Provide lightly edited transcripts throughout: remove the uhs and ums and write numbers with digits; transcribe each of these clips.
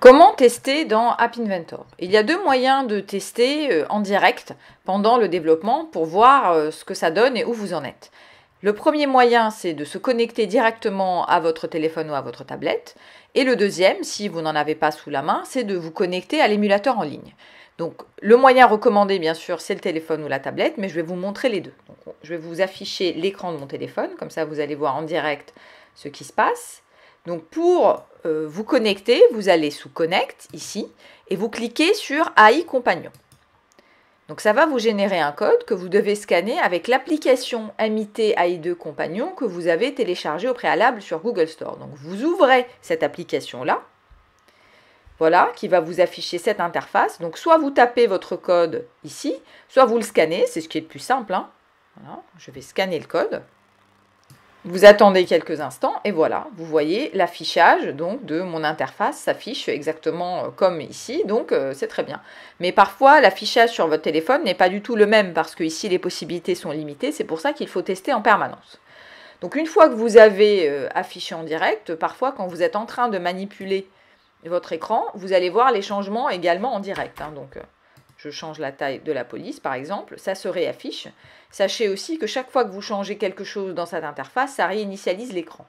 Comment tester dans App Inventor? Il y a deux moyens de tester en direct pendant le développement pour voir ce que ça donne et où vous en êtes. Le premier moyen, c'est de se connecter directement à votre téléphone ou à votre tablette. Et le deuxième, si vous n'en avez pas sous la main, c'est de vous connecter à l'émulateur en ligne. Donc, le moyen recommandé, bien sûr, c'est le téléphone ou la tablette, mais je vais vous montrer les deux. Donc, je vais vous afficher l'écran de mon téléphone, comme ça vous allez voir en direct ce qui se passe. Donc, pour vous connecter, vous allez sous Connect, ici, et vous cliquez sur AI Compagnon. Donc, ça va vous générer un code que vous devez scanner avec l'application MIT AI2 Compagnon que vous avez téléchargée au préalable sur Google Store. Donc, vous ouvrez cette application-là, voilà, qui va vous afficher cette interface. Donc, soit vous tapez votre code ici, soit vous le scannez, c'est ce qui est le plus simple, hein. Voilà, je vais scanner le code. Vous attendez quelques instants et voilà, vous voyez l'affichage donc de mon interface s'affiche exactement comme ici, donc c'est très bien. Mais parfois, l'affichage sur votre téléphone n'est pas du tout le même parce que ici les possibilités sont limitées, c'est pour ça qu'il faut tester en permanence. Donc une fois que vous avez affiché en direct, parfois quand vous êtes en train de manipuler votre écran, vous allez voir les changements également en direct, hein, donc je change la taille de la police, par exemple, ça se réaffiche. Sachez aussi que chaque fois que vous changez quelque chose dans cette interface, ça réinitialise l'écran.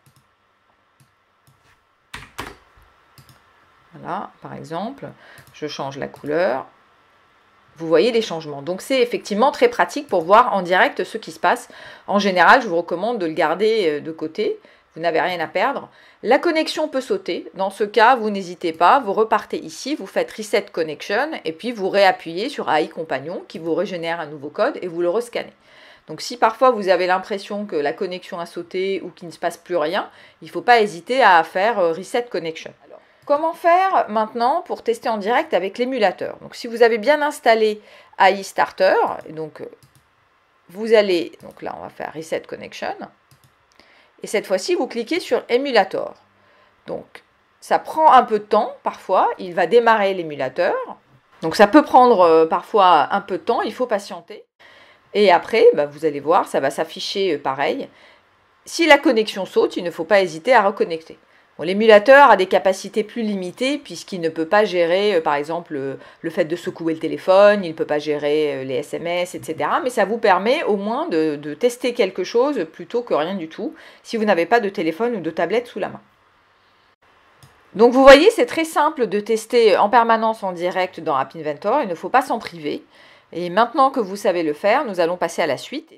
Voilà, par exemple, je change la couleur. Vous voyez les changements. Donc, c'est effectivement très pratique pour voir en direct ce qui se passe. En général, je vous recommande de le garder de côté. Vous n'avez rien à perdre. La connexion peut sauter. Dans ce cas, vous n'hésitez pas. Vous repartez ici, vous faites Reset Connection et puis vous réappuyez sur AI Compagnon qui vous régénère un nouveau code et vous le rescannez. Donc, si parfois vous avez l'impression que la connexion a sauté ou qu'il ne se passe plus rien, il ne faut pas hésiter à faire Reset Connection. Alors, comment faire maintenant pour tester en direct avec l'émulateur? Donc, si vous avez bien installé AI Starter, donc vous allez, donc là on va faire Reset Connection. Et cette fois-ci, vous cliquez sur Emulator. Donc, ça prend un peu de temps, parfois. Il va démarrer l'émulateur. Donc, ça peut prendre parfois un peu de temps. Il faut patienter. Et après, vous allez voir, ça va s'afficher pareil. Si la connexion saute, il ne faut pas hésiter à reconnecter. Bon, l'émulateur a des capacités plus limitées puisqu'il ne peut pas gérer, par exemple, le fait de secouer le téléphone, il ne peut pas gérer les SMS, etc. Mais ça vous permet au moins de tester quelque chose plutôt que rien du tout si vous n'avez pas de téléphone ou de tablette sous la main. Donc vous voyez, c'est très simple de tester en permanence en direct dans App Inventor, il ne faut pas s'en priver. Et maintenant que vous savez le faire, nous allons passer à la suite.